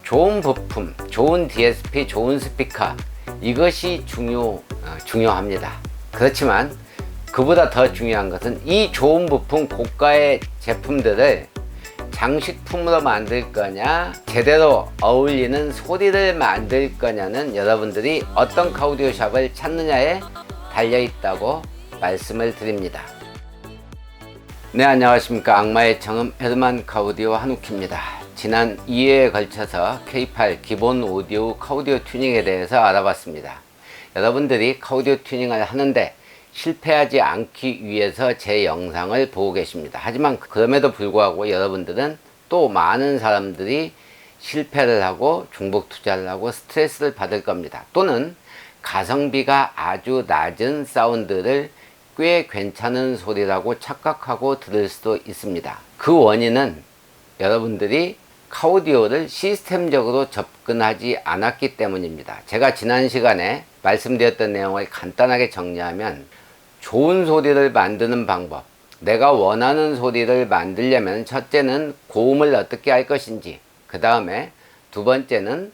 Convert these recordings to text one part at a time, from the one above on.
좋은 부품, 좋은 DSP, 좋은 스피커, 이것이 중요합니다. 그렇지만 그보다 더 중요한 것은 이 좋은 부품, 고가의 제품들을 장식품으로 만들 거냐, 제대로 어울리는 소리를 만들 거냐는 여러분들이 어떤 카우디오 샵을 찾느냐에 달려있다고 말씀을 드립니다. 네, 안녕하십니까. 악마의 청음 헤르만 카우디오 한욱희입니다. 지난 2회에 걸쳐서 K8 기본 오디오 카우디오 튜닝에 대해서 알아봤습니다. 여러분들이 카우디오 튜닝을 하는데 실패하지 않기 위해서 제 영상을 보고 계십니다. 하지만 그럼에도 불구하고 여러분들은 또 많은 사람들이 실패를 하고 중복 투자를 하고 스트레스를 받을 겁니다. 또는 가성비가 아주 낮은 사운드를 꽤 괜찮은 소리라고 착각하고 들을 수도 있습니다. 그 원인은 여러분들이 카우디오를 시스템적으로 접근하지 않았기 때문입니다. 제가 지난 시간에 말씀드렸던 내용을 간단하게 정리하면, 좋은 소리를 만드는 방법, 내가 원하는 소리를 만들려면 첫째는 고음을 어떻게 할 것인지, 그 다음에 두 번째는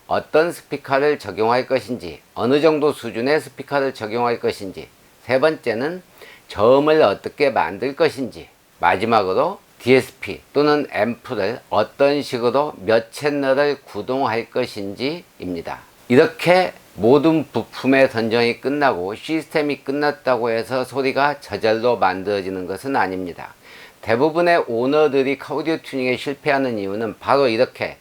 어떤 스피커를 적용할 것인지, 어느 정도 수준의 스피커를 적용할 것인지, 세 번째는 저음을 어떻게 만들 것인지, 마지막으로 DSP 또는 앰프를 어떤 식으로 몇 채널을 구동할 것인지 입니다. 이렇게 모든 부품의 선정이 끝나고 시스템이 끝났다고 해서 소리가 저절로 만들어지는 것은 아닙니다. 대부분의 오너들이 카우디오 튜닝에 실패하는 이유는 바로 이렇게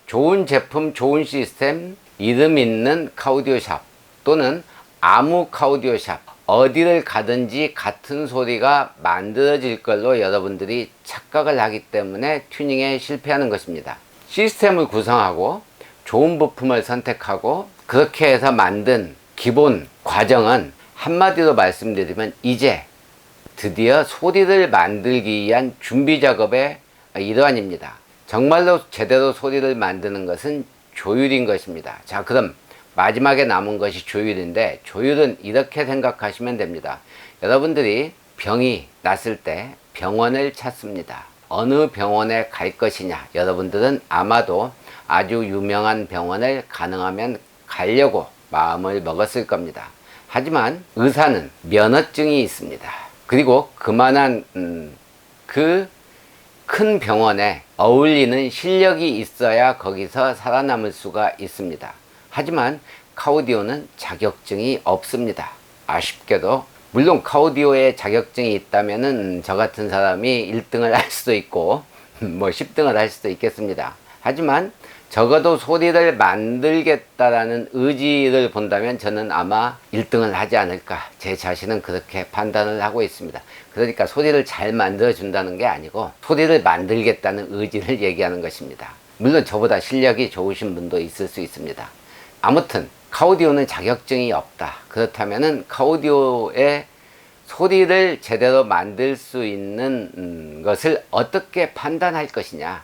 좋은 제품, 좋은 시스템, 이름 있는 카우디오 샵 또는 아무 카우디오 샵, 어디를 가든지 같은 소리가 만들어질 걸로 여러분들이 착각을 하기 때문에 튜닝에 실패하는 것입니다. 시스템을 구성하고 좋은 부품을 선택하고 그렇게 해서 만든 기본 과정은 한마디로 말씀드리면 이제 드디어 소리를 만들기 위한 준비 작업의 일환입니다. 정말로 제대로 소리를 만드는 것은 조율인 것입니다. 자, 그럼 마지막에 남은 것이 조율인데, 조율은 이렇게 생각하시면 됩니다. 여러분들이 병이 났을 때 병원을 찾습니다. 어느 병원에 갈 것이냐, 여러분들은 아마도 아주 유명한 병원을 가능하면 가려고 마음을 먹었을 겁니다. 하지만 의사는 면허증이 있습니다. 그리고 그만한 그 큰 병원에 어울리는 실력이 있어야 거기서 살아남을 수가 있습니다. 하지만 카우디오는 자격증이 없습니다. 아쉽게도. 물론 카우디오에 자격증이 있다면은 저 같은 사람이 1등을 할 수도 있고 뭐 10등을 할 수도 있겠습니다. 하지만 적어도 소리를 만들겠다라는 의지를 본다면 저는 아마 1등을 하지 않을까, 제 자신은 그렇게 판단을 하고 있습니다. 그러니까 소리를 잘 만들어 준다는 게 아니고 소리를 만들겠다는 의지를 얘기하는 것입니다. 물론 저보다 실력이 좋으신 분도 있을 수 있습니다. 아무튼 카우디오는 자격증이 없다. 그렇다면은 카우디오의 소리를 제대로 만들 수 있는 것을 어떻게 판단할 것이냐,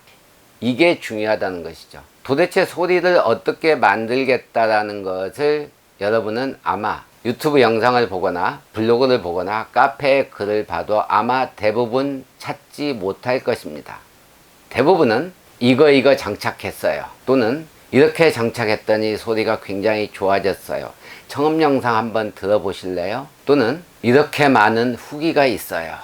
이게 중요하다는 것이죠. 도대체 소리를 어떻게 만들겠다라는 것을 여러분은 아마 유튜브 영상을 보거나 블로그를 보거나 카페의 글을 봐도 아마 대부분 찾지 못할 것입니다. 대부분은 이거 장착했어요, 또는 이렇게 장착했더니 소리가 굉장히 좋아졌어요, 청음 영상 한번 들어보실래요? 또는 이렇게 많은 후기가 있어요.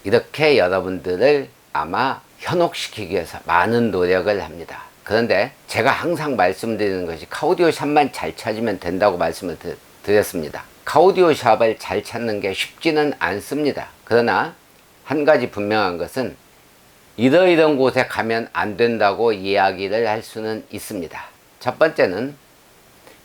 이렇게 여러분들을 아마 현혹시키기 위해서 많은 노력을 합니다. 그런데 제가 항상 말씀드리는 것이 카우디오 샵만 잘 찾으면 된다고 말씀을 드렸습니다. 카우디오 샵을 잘 찾는 게 쉽지는 않습니다. 그러나 한 가지 분명한 것은 이런 곳에 가면 안 된다고 이야기를 할 수는 있습니다. 첫 번째는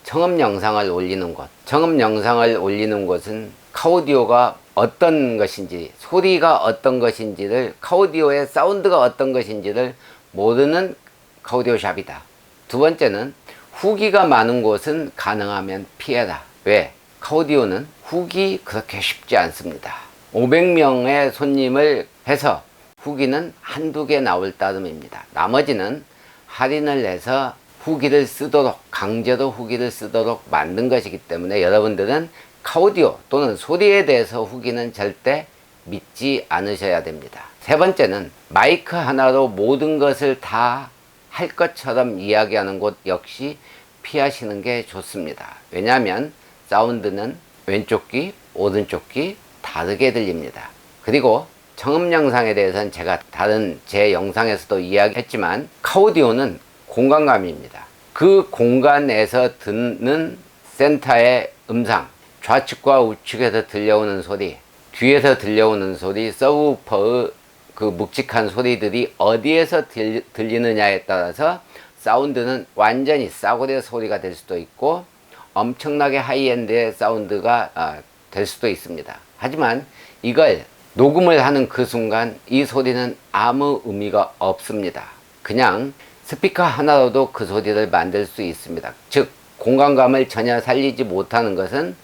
청음 영상을 올리는 곳. 청음 영상을 올리는 곳은 카우디오가 어떤 것인지, 소리가 어떤 것인지를, 카우디오의 사운드가 어떤 것인지를 모르는 카우디오 샵이다. 두 번째는 후기가 많은 곳은 가능하면 피해라. 왜? 카우디오는 후기 그렇게 쉽지 않습니다. 500명의 손님을 해서 후기는 한두 개 나올 따름입니다. 나머지는 할인을 해서 후기를 쓰도록, 강제로 후기를 쓰도록 만든 것이기 때문에 여러분들은 카우디오 또는 소리에 대해서 후기는 절대 믿지 않으셔야 됩니다. 세 번째는 마이크 하나로 모든 것을 다 할 것처럼 이야기하는 곳 역시 피하시는 게 좋습니다. 왜냐하면 사운드는 왼쪽 귀, 오른쪽 귀 다르게 들립니다. 그리고 청음 영상에 대해서는 제가 다른 제 영상에서도 이야기했지만 카오디오는 공간감입니다. 그 공간에서 듣는 센터의 음상, 좌측과 우측에서 들려오는 소리, 뒤에서 들려오는 소리, 서브우퍼의 그 묵직한 소리들이 어디에서 들리느냐에 따라서 사운드는 완전히 싸구려 소리가 될 수도 있고 엄청나게 하이엔드의 사운드가 될 수도 있습니다. 하지만 이걸 녹음을 하는 그 순간 이 소리는 아무 의미가 없습니다. 그냥 스피커 하나로도 그 소리를 만들 수 있습니다. 즉 공간감을 전혀 살리지 못하는 것은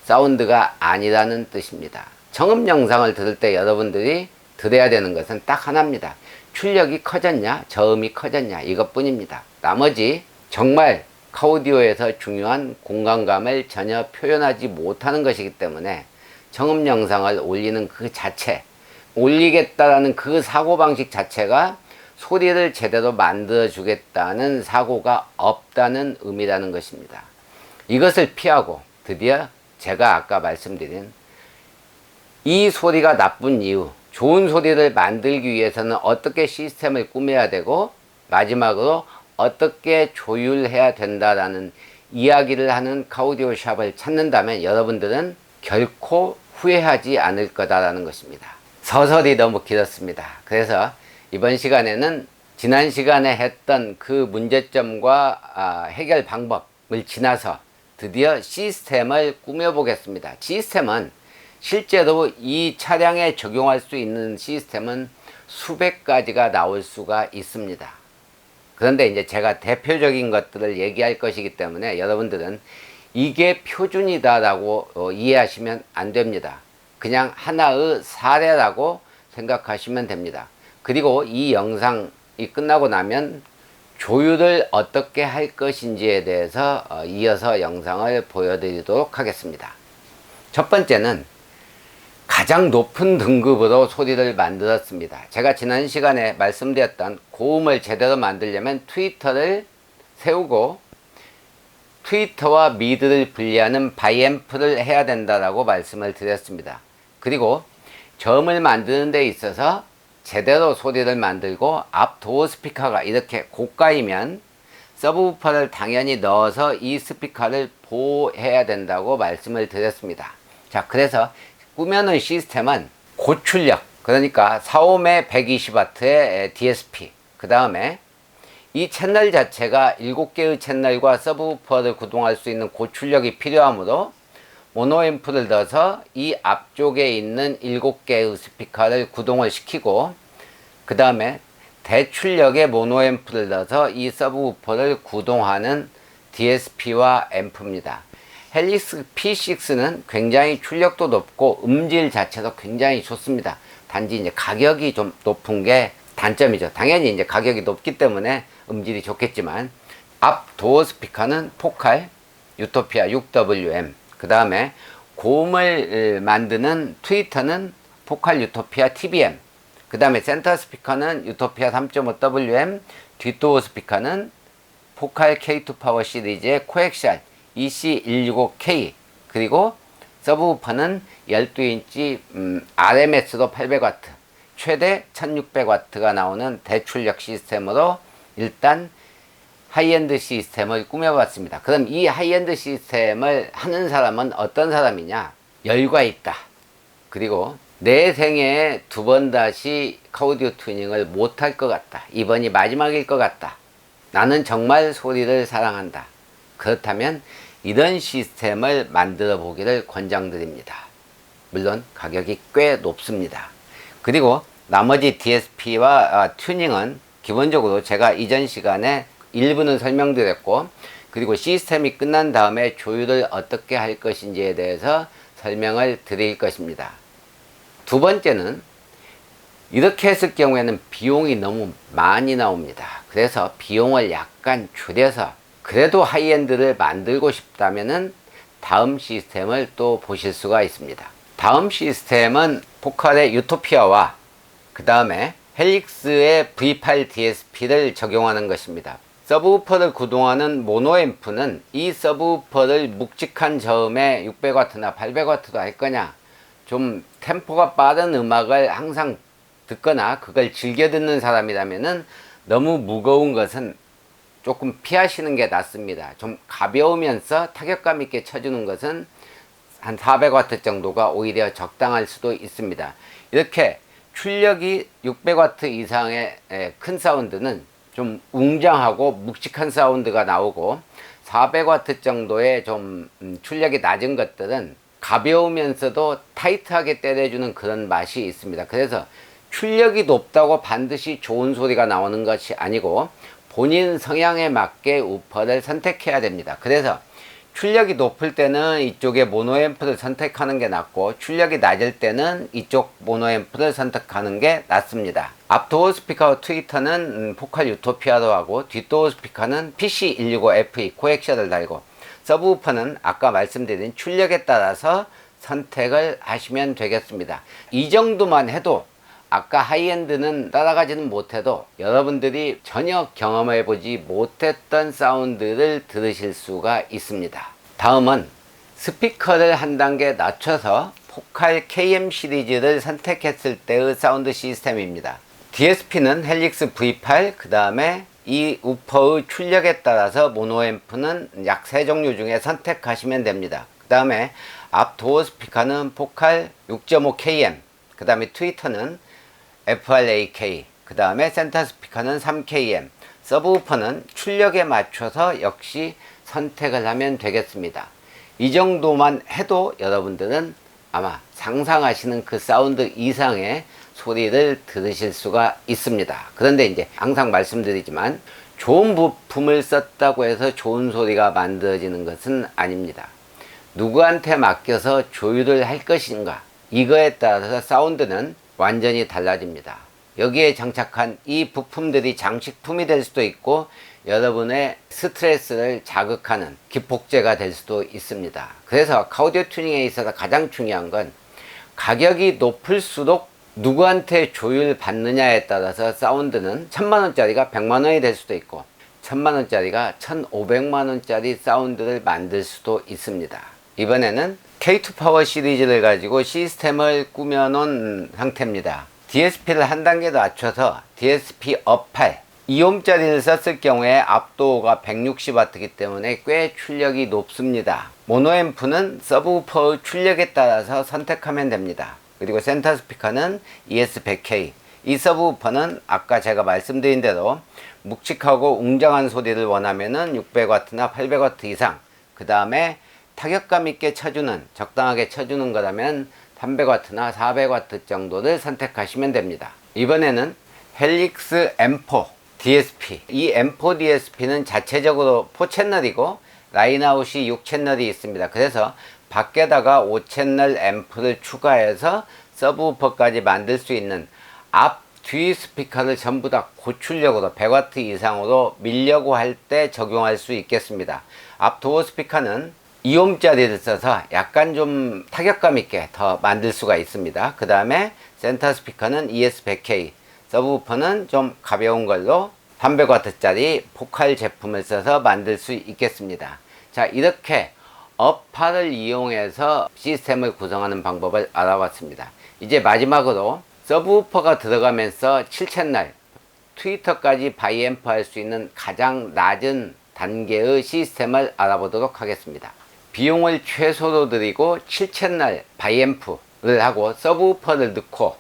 사운드가 아니라는 뜻입니다. 청음 영상을 들을 때 여러분들이 들어야 되는 것은 딱 하나입니다. 출력이 커졌냐, 저음이 커졌냐, 이것뿐입니다. 나머지 정말 카오디오에서 중요한 공간감을 전혀 표현하지 못하는 것이기 때문에 청음 영상을 올리는 그 자체, 올리겠다라는 그 사고방식 자체가 소리를 제대로 만들어 주겠다는 사고가 없다는 의미라는 것입니다. 이것을 피하고 드디어 제가 아까 말씀드린 이 소리가 나쁜 이유, 좋은 소리를 만들기 위해서는 어떻게 시스템을 꾸며야 되고 마지막으로 어떻게 조율해야 된다라는 이야기를 하는 카오디오 샵을 찾는다면 여러분들은 결코 후회하지 않을 거다라는 것입니다. 서설이 너무 길었습니다. 그래서 이번 시간에는 지난 시간에 했던 그 문제점과 해결 방법을 지나서 드디어 시스템을 꾸며보겠습니다. 시스템은 실제로 이 차량에 적용할 수 있는 시스템은 수백 가지가 나올 수가 있습니다. 그런데 이제 제가 대표적인 것들을 얘기할 것이기 때문에 여러분들은 이게 표준이다라고 이해하시면 안 됩니다. 그냥 하나의 사례라고 생각하시면 됩니다. 그리고 이 영상이 끝나고 나면 조율을 어떻게 할 것인지에 대해서 이어서 영상을 보여드리도록 하겠습니다. 첫 번째는 가장 높은 등급으로 소리를 만들었습니다. 제가 지난 시간에 말씀드렸던 고음을 제대로 만들려면 트위터를 세우고 트위터와 미드를 분리하는 바이앰프를 해야 된다라고 말씀을 드렸습니다. 그리고 저음을 만드는 데 있어서 제대로 소리를 만들고 앞 도어 스피커가 이렇게 고가이면 서브우퍼를 당연히 넣어서 이 스피커를 보호해야 된다고 말씀을 드렸습니다. 자, 그래서 꾸며놓은 시스템은 고출력, 그러니까 4옴의 120W의 DSP, 그 다음에 이 채널 자체가 7개의 채널과 서브우퍼를 구동할 수 있는 고출력이 필요하므로 모노앰프를 넣어서 이 앞쪽에 있는 7개의 스피커를 구동을 시키고 그 다음에 대출력의 모노앰프를 넣어서 이 서브우퍼를 구동하는 DSP와 앰프입니다. 헬릭스 P6는 굉장히 출력도 높고 음질 자체도 굉장히 좋습니다. 단지 이제 가격이 좀 높은 게 단점이죠. 당연히 이제 가격이 높기 때문에 음질이 좋겠지만 앞 도어 스피커는 포칼 유토피아 6WM, 그 다음에 고음을 만드는 트위터는 포칼 유토피아 TBM, 그 다음에 센터 스피커는 유토피아 3.5WM, 뒷도어 스피커는 포칼 K2 파워 시리즈의 코엑시알 EC165K, 그리고 서브우퍼는 12인치 RMS로 800W, 최대 1600W가 나오는 대출력 시스템으로 일단 하이엔드 시스템을 꾸며봤습니다. 그럼 이 하이엔드 시스템을 하는 사람은 어떤 사람이냐? 열과 있다. 그리고 내 생애에 2번 다시 카오디오 튜닝을 못할 것 같다. 이번이 마지막일 것 같다. 나는 정말 소리를 사랑한다. 그렇다면 이런 시스템을 만들어 보기를 권장드립니다. 물론 가격이 꽤 높습니다. 그리고 나머지 DSP와 튜닝은 기본적으로 제가 이전 시간에 일부는 설명드렸고, 그리고 시스템이 끝난 다음에 조율을 어떻게 할 것인지에 대해서 설명을 드릴 것입니다. 두 번째는 이렇게 했을 경우에는 비용이 너무 많이 나옵니다. 그래서 비용을 약간 줄여서 그래도 하이엔드를 만들고 싶다면은 다음 시스템을 또 보실 수가 있습니다. 다음 시스템은 포칼의 유토피아와 그 다음에 헬릭스의 V8 DSP를 적용하는 것입니다. 서브우퍼를 구동하는 모노앰프는 이 서브우퍼를 묵직한 저음에 600W나 800W도 할 거냐, 좀 템포가 빠른 음악을 항상 듣거나 그걸 즐겨 듣는 사람이라면은 너무 무거운 것은 조금 피하시는 게 낫습니다. 좀 가벼우면서 타격감 있게 쳐주는 것은 한 400W 정도가 오히려 적당할 수도 있습니다. 이렇게 출력이 600W 이상의 큰 사운드는 좀 웅장하고 묵직한 사운드가 나오고, 400W 정도의 좀 출력이 낮은 것들은 가벼우면서도 타이트하게 때려주는 그런 맛이 있습니다. 그래서 출력이 높다고 반드시 좋은 소리가 나오는 것이 아니고 본인 성향에 맞게 우퍼를 선택해야 됩니다. 그래서 출력이 높을 때는 이쪽에 모노앰프를 선택하는 게 낫고, 출력이 낮을 때는 이쪽 모노앰프를 선택하는 게 낫습니다. 앞도어 스피커 트위터는 포칼 유토피아로 하고, 뒷도어 스피커는 PC165FE 코엑셔를 달고, 서브우퍼는 아까 말씀드린 출력에 따라서 선택을 하시면 되겠습니다. 이 정도만 해도, 아까 하이엔드는 따라가지는 못해도 여러분들이 전혀 경험해보지 못했던 사운드를 들으실 수가 있습니다. 다음은 스피커를 한 단계 낮춰서 포칼 KM 시리즈를 선택했을 때의 사운드 시스템입니다. DSP는 헬릭스 V8, 그 다음에 이 우퍼의 출력에 따라서 모노앰프는 약 3종류 중에 선택하시면 됩니다. 그 다음에 앞 도어 스피커는 포칼 6.5KM, 그 다음에 트위터는 FRAK, 그 다음에 센터 스피커는 3KM, 서브우퍼는 출력에 맞춰서 역시 선택을 하면 되겠습니다. 이 정도만 해도 여러분들은 아마 상상하시는 그 사운드 이상의 소리를 들으실 수가 있습니다. 그런데 이제 항상 말씀드리지만 좋은 부품을 썼다고 해서 좋은 소리가 만들어지는 것은 아닙니다. 누구한테 맡겨서 조율을 할 것인가, 이거에 따라서 사운드는 완전히 달라집니다. 여기에 장착한 이 부품들이 장식품이 될 수도 있고, 여러분의 스트레스를 자극하는 기폭제가 될 수도 있습니다. 그래서 카우디오 튜닝에 있어서 가장 중요한 건 가격이 높을수록 누구한테 조율 받느냐에 따라서 사운드는 1000만원짜리가 100만원이 될 수도 있고, 1000만원짜리가 1500만원짜리 사운드를 만들 수도 있습니다. 이번에는 K2 파워 시리즈를 가지고 시스템을 꾸며 놓은 상태입니다. DSP를 한 단계 낮춰서 DSP 업8 2옴짜리를 썼을 경우에 앞도어가 160W이기 때문에 꽤 출력이 높습니다. 모노앰프는 서브우퍼의 출력에 따라서 선택하면 됩니다. 그리고 센터 스피커는 ES100K. 이 서브우퍼는 아까 제가 말씀드린 대로 묵직하고 웅장한 소리를 원하면은 600W나 800W 이상, 그 다음에 타격감 있게 쳐주는, 적당하게 쳐주는 거라면 300W나 400W 정도를 선택하시면 됩니다. 이번에는 헬릭스 M4 DSP. 이 M4 DSP는 자체적으로 4채널이고 라인아웃이 6채널이 있습니다. 그래서 밖에다가 5채널 앰프를 추가해서 서브우퍼까지 만들 수 있는, 앞, 뒤 스피커를 전부 다 고출력으로 100W 이상으로 밀려고 할 때 적용할 수 있겠습니다. 앞 도어 스피커는 2옴짜리를 써서 약간 좀 타격감 있게 더 만들 수가 있습니다. 그 다음에 센터 스피커는 ES100K, 서브우퍼는 좀 가벼운 걸로 300W짜리 포칼 제품을 써서 만들 수 있겠습니다. 자, 이렇게 업8을 이용해서 시스템을 구성하는 방법을 알아봤습니다. 이제 마지막으로 서브우퍼가 들어가면서 7채널 트위터까지 바이앰프 할 수 있는 가장 낮은 단계의 시스템을 알아보도록 하겠습니다. 비용을 최소로 들이고 7채널 바이앰프를 하고 서브우퍼를 넣고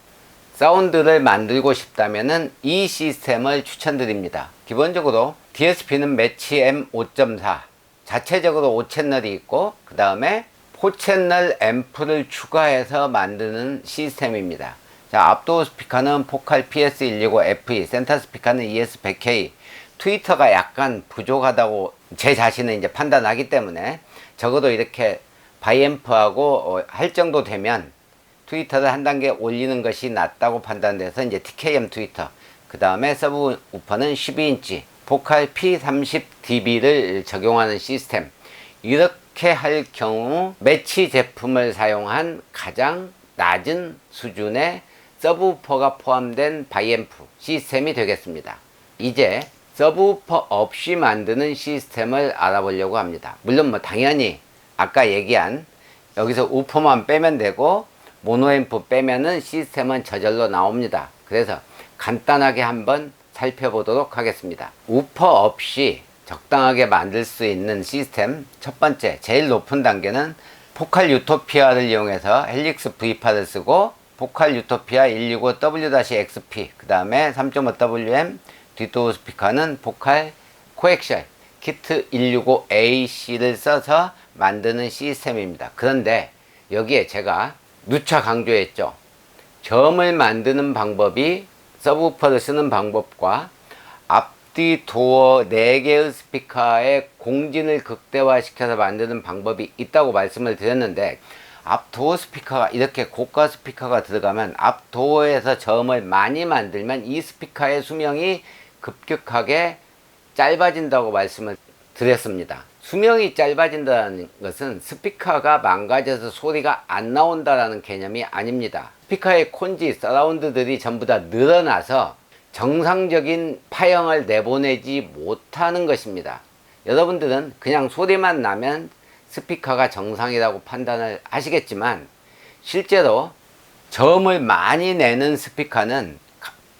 사운드를 만들고 싶다면은 이 시스템을 추천드립니다. 기본적으로 DSP는 매치 M5.4 자체적으로 5채널이 있고, 그 다음에 4채널 앰프를 추가해서 만드는 시스템입니다. 자, 앞도어 스피커는 포칼 PS165FE, 센터 스피커는 ES100K. 트위터가 약간 부족하다고 제 자신은 이제 판단하기 때문에 적어도 이렇게 바이앰프하고 할 정도 되면 트위터를 한 단계 올리는 것이 낫다고 판단돼서 이제 TKM 트위터, 그 다음에 서브우퍼는 12인치 포칼 P30dB를 적용하는 시스템. 이렇게 할 경우 매치 제품을 사용한 가장 낮은 수준의 서브우퍼가 포함된 바이앰프 시스템이 되겠습니다. 이제 서브우퍼 없이 만드는 시스템을 알아보려고 합니다. 물론 당연히 아까 얘기한 여기서 우퍼만 빼면 되고 모노앰프 빼면은 시스템은 저절로 나옵니다. 그래서 간단하게 한번 살펴보도록 하겠습니다. 우퍼 없이 적당하게 만들 수 있는 시스템, 첫 번째 제일 높은 단계는 포칼 유토피아를 이용해서 헬릭스 V파를 쓰고 포칼 유토피아 165W-XP 그 다음에 3.5WM 뒷도어 스피커는 포칼 코엑셜 키트 165AC를 써서 만드는 시스템입니다. 그런데 여기에 제가 누차 강조했죠. 저음을 만드는 방법이 서브우퍼를 쓰는 방법과 앞뒤 도어 4개의 스피커의 공진을 극대화시켜서 만드는 방법이 있다고 말씀을 드렸는데, 앞 도어 스피커가 이렇게 고가 스피커가 들어가면 앞 도어에서 저음을 많이 만들면 이 스피커의 수명이 급격하게 짧아진다고 말씀을 드렸습니다. 수명이 짧아진다는 것은 스피커가 망가져서 소리가 안 나온다라는 개념이 아닙니다. 스피커의 콘지, 서라운드들이 전부 다 늘어나서 정상적인 파형을 내보내지 못하는 것입니다. 여러분들은 그냥 소리만 나면 스피커가 정상이라고 판단을 하시겠지만, 실제로 저음을 많이 내는 스피커는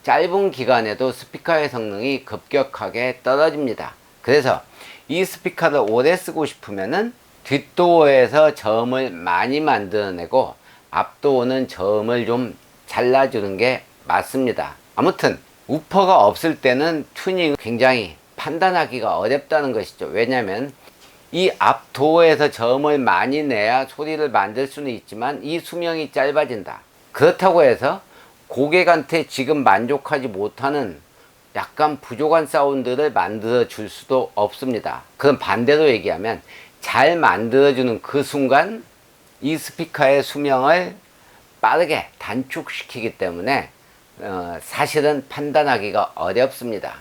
짧은 기간에도 스피커의 성능이 급격하게 떨어집니다. 그래서 이 스피커를 오래 쓰고 싶으면은 뒷도어에서 저음을 많이 만들어내고 앞도어는 저음을 좀 잘라주는 게 맞습니다. 아무튼 우퍼가 없을 때는 튜닝 굉장히 판단하기가 어렵다는 것이죠. 왜냐하면 이 앞도어에서 저음을 많이 내야 소리를 만들 수는 있지만 이 수명이 짧아진다. 그렇다고 해서 고객한테 지금 만족하지 못하는 약간 부족한 사운드를 만들어 줄 수도 없습니다. 그럼 반대로 얘기하면 잘 만들어 주는 그 순간 이 스피커의 수명을 빠르게 단축시키기 때문에 사실은 판단하기가 어렵습니다.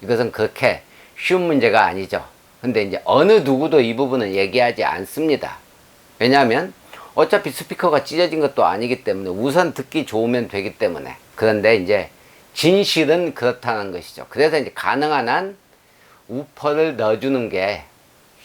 이것은 그렇게 쉬운 문제가 아니죠. 근데 이제 어느 누구도 이 부분은 얘기하지 않습니다. 왜냐하면 어차피 스피커가 찢어진 것도 아니기 때문에 우선 듣기 좋으면 되기 때문에. 그런데 이제 진실은 그렇다는 것이죠. 그래서 이제 가능한 한 우퍼를 넣어주는 게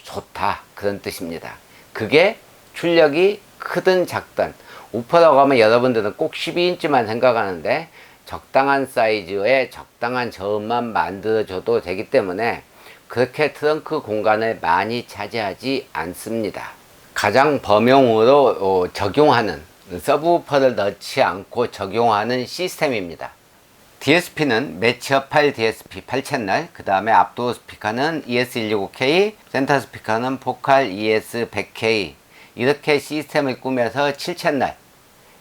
좋다, 그런 뜻입니다. 그게 출력이 크든 작든, 우퍼라고 하면 여러분들은 꼭 12인치만 생각하는데 적당한 사이즈에 적당한 저음만 만들어줘도 되기 때문에 그렇게 트렁크 공간을 많이 차지하지 않습니다. 가장 범용으로 적용하는, 서브우퍼를 넣지 않고 적용하는 시스템입니다. DSP는 매치업 파일 DSP 8채널, 그 다음에 앞도어 스피커는 ES165K, 센터 스피커는 포칼 ES100K, 이렇게 시스템을 꾸며서 7채널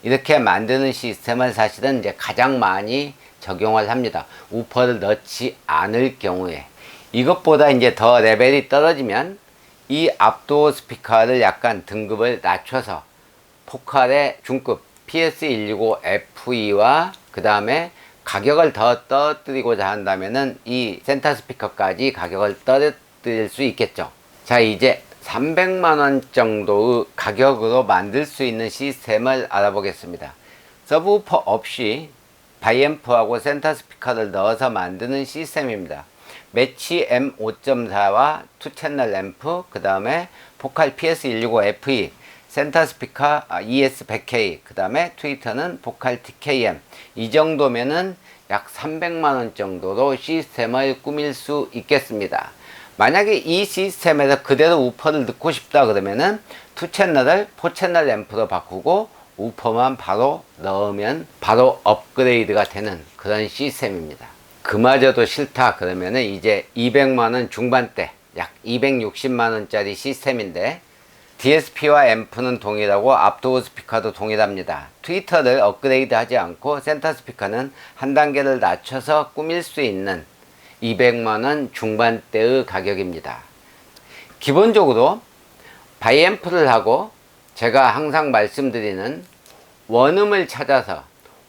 이렇게 만드는 시스템을 사실은 이제 가장 많이 적용을 합니다. 우퍼를 넣지 않을 경우에. 이것보다 이제 더 레벨이 떨어지면 이 앞도어 스피커를 약간 등급을 낮춰서 포칼의 중급 PS165FE와 그 다음에 가격을 더 떨어뜨리고자 한다면은 이 센터 스피커까지 가격을 떨어뜨릴 수 있겠죠. 자, 이제 300만원 정도의 가격으로 만들 수 있는 시스템을 알아보겠습니다. 서브우퍼 없이 바이앰프하고 센터 스피커를 넣어서 만드는 시스템입니다. 매치 M5.4와 2채널 앰프, 그 다음에 포칼 PS165FE, 센터 스피커 ES100K, 그 다음에 트위터는 포칼 TKM. 이 정도면은 약 300만원 정도로 시스템을 꾸밀 수 있겠습니다. 만약에 이 시스템에서 그대로 우퍼를 넣고 싶다 그러면은 2채널을 4채널 앰프로 바꾸고 우퍼만 바로 넣으면 바로 업그레이드가 되는 그런 시스템입니다. 그마저도 싫다 그러면은 이제 200만원 중반대, 약 260만원짜리 시스템인데, DSP와 앰프는 동일하고 앞도어 스피커도 동일합니다. 트위터를 업그레이드 하지 않고 센터 스피커는 한 단계를 낮춰서 꾸밀 수 있는 200만원 중반대의 가격입니다. 기본적으로 바이앰프를 하고 제가 항상 말씀드리는 원음을 찾아서,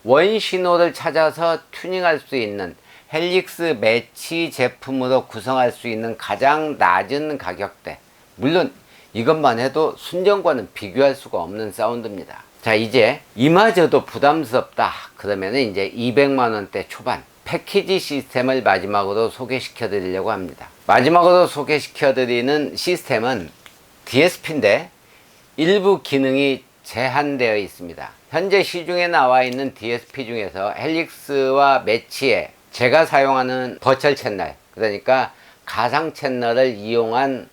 원 신호를 찾아서 튜닝할 수 있는 헬릭스 매치 제품으로 구성할 수 있는 가장 낮은 가격대, 물론 이것만 해도 순정과는 비교할 수가 없는 사운드입니다. 자, 이제 이마저도 부담스럽다 그러면 이제 200만 원대 초반 패키지 시스템을 마지막으로 소개시켜 드리려고 합니다. 마지막으로 소개시켜 드리는 시스템은 DSP인데 일부 기능이 제한되어 있습니다. 현재 시중에 나와 있는 DSP 중에서 헬릭스와 매치에 제가 사용하는 버추얼 채널, 그러니까 가상 채널을 이용한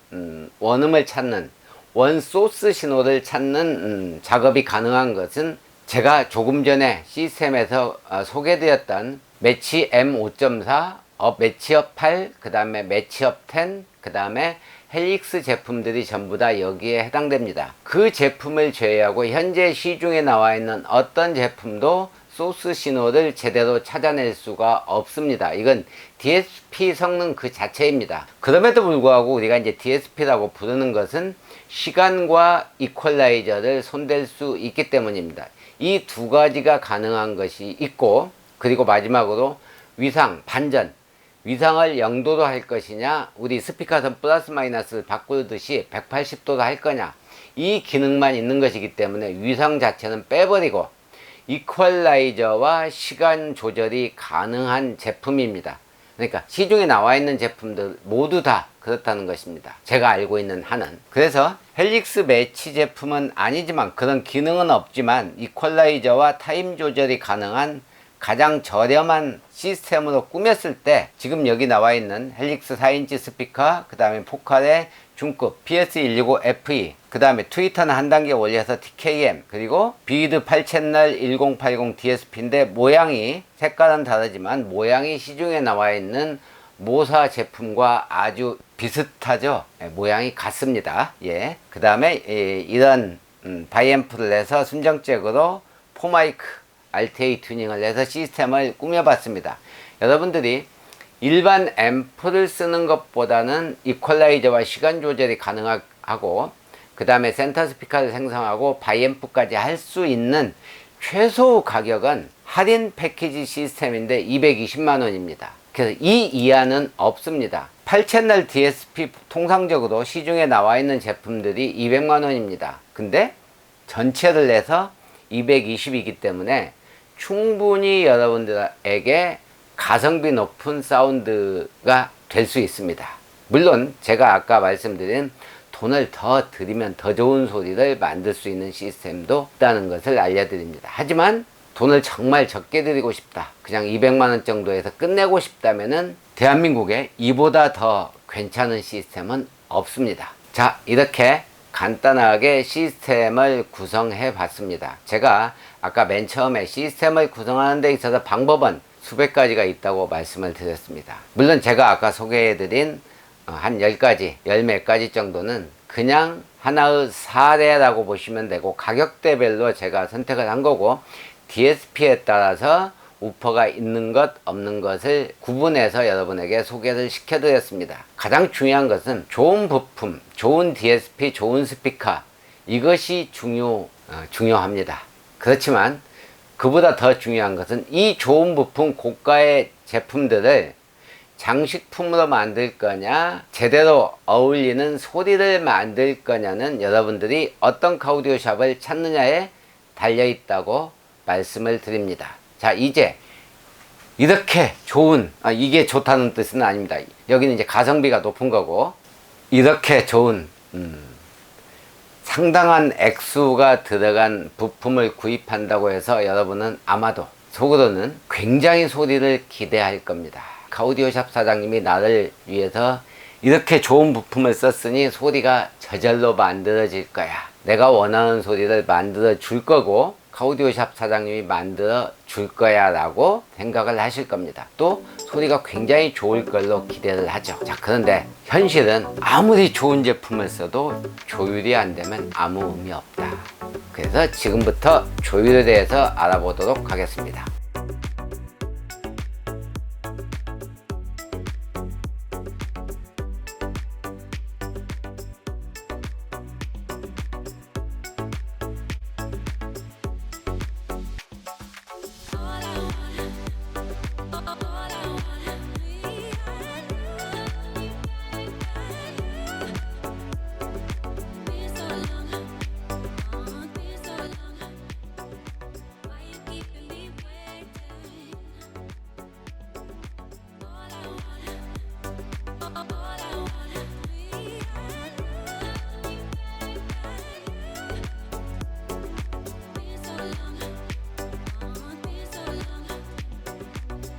원음을 찾는 원 소스 신호를 찾는 작업이 가능한 것은 제가 조금 전에 시스템에서 소개드렸던 매치 M5.4, 매치업 8, 그 다음에 매치업 10, 그 다음에 헬릭스 제품들이 전부 다 여기에 해당됩니다. 그 제품을 제외하고 현재 시중에 나와 있는 어떤 제품도 소스 신호를 제대로 찾아낼 수가 없습니다. 이건 DSP 성능 그 자체입니다. 그럼에도 불구하고 우리가 이제 DSP라고 부르는 것은 시간과 이퀄라이저를 손댈 수 있기 때문입니다. 이 두 가지가 가능한 것이 있고, 그리고 마지막으로 위상, 반전, 위상을 0도로 할 것이냐, 우리 스피커선 플러스 마이너스를 바꾸듯이 180도로 할 거냐, 이 기능만 있는 것이기 때문에 위상 자체는 빼버리고 이퀄라이저와 시간 조절이 가능한 제품입니다. 그러니까 시중에 나와 있는 제품들 모두 다 그렇다는 것입니다. 제가 알고 있는 한은. 그래서 헬릭스 매치 제품은 아니지만, 그런 기능은 없지만 이퀄라이저와 타임 조절이 가능한 가장 저렴한 시스템으로 꾸몄을 때, 지금 여기 나와 있는 헬릭스 4인치 스피커, 그 다음에 포칼의 중급 PS125FE, 그 다음에 트위터는 한 단계 올려서 TKM, 그리고 비드 8채널 1080 DSP인데 모양이, 색깔은 다르지만 모양이 시중에 나와 있는 모사 제품과 아주 비슷하죠. 모양이 같습니다. 예. 그 다음에 이런 바이앰프를 내서 순정잭으로 포마이크 RTA 튜닝을 해서 시스템을 꾸며봤습니다. 여러분들이 일반 앰프를 쓰는 것보다는 이퀄라이저와 시간 조절이 가능하고, 그 다음에 센터 스피커를 생성하고 바이앰프까지 할 수 있는 최소 가격은 할인 패키지 시스템인데 220만 원입니다. 그래서 이 이하는 없습니다. 8채널 DSP 통상적으로 시중에 나와 있는 제품들이 200만 원입니다. 근데 전체를 내서 220이기 때문에 충분히 여러분들에게 가성비 높은 사운드가 될 수 있습니다. 물론 제가 아까 말씀드린 돈을 더 들이면 더 좋은 소리를 만들 수 있는 시스템도 있다는 것을 알려드립니다. 하지만 돈을 정말 적게 들이고 싶다, 그냥 200만 원 정도에서 끝내고 싶다면은 대한민국에 이보다 더 괜찮은 시스템은 없습니다. 자, 이렇게 간단하게 시스템을 구성해 봤습니다. 제가 아까 맨 처음에 시스템을 구성하는 데 있어서 방법은 수백 가지가 있다고 말씀을 드렸습니다. 물론 제가 아까 소개해 드린 한 10가지, 10몇 가지 정도는 그냥 하나의 사례라고 보시면 되고, 가격대별로 제가 선택을 한 거고, DSP에 따라서 우퍼가 있는 것 없는 것을 구분해서 여러분에게 소개를 시켜 드렸습니다. 가장 중요한 것은 좋은 부품, 좋은 DSP, 좋은 스피커, 이것이 중요합니다. 그렇지만 그보다 더 중요한 것은 이 좋은 부품, 고가의 제품들을 장식품으로 만들 거냐, 제대로 어울리는 소리를 만들 거냐는 여러분들이 어떤 카우디오샵을 찾느냐에 달려 있다고 말씀을 드립니다. 자, 이제 이렇게 좋은, 이게 좋다는 뜻은 아닙니다. 여기는 이제 가성비가 높은 거고, 이렇게 좋은 상당한 액수가 들어간 부품을 구입한다고 해서 여러분은 아마도 속으로는 굉장히 소리를 기대할 겁니다. 카우디오샵 사장님이 나를 위해서 이렇게 좋은 부품을 썼으니 소리가 저절로 만들어질 거야, 내가 원하는 소리를 만들어 줄 거고 카우디오샵 사장님이 만들어 줄 거야 라고 생각을 하실 겁니다. 또 소리가 굉장히 좋을 걸로 기대를 하죠. 자, 그런데 현실은 아무리 좋은 제품을 써도 조율이 안 되면 아무 의미 없다. 그래서 지금부터 조율에 대해서 알아보도록 하겠습니다.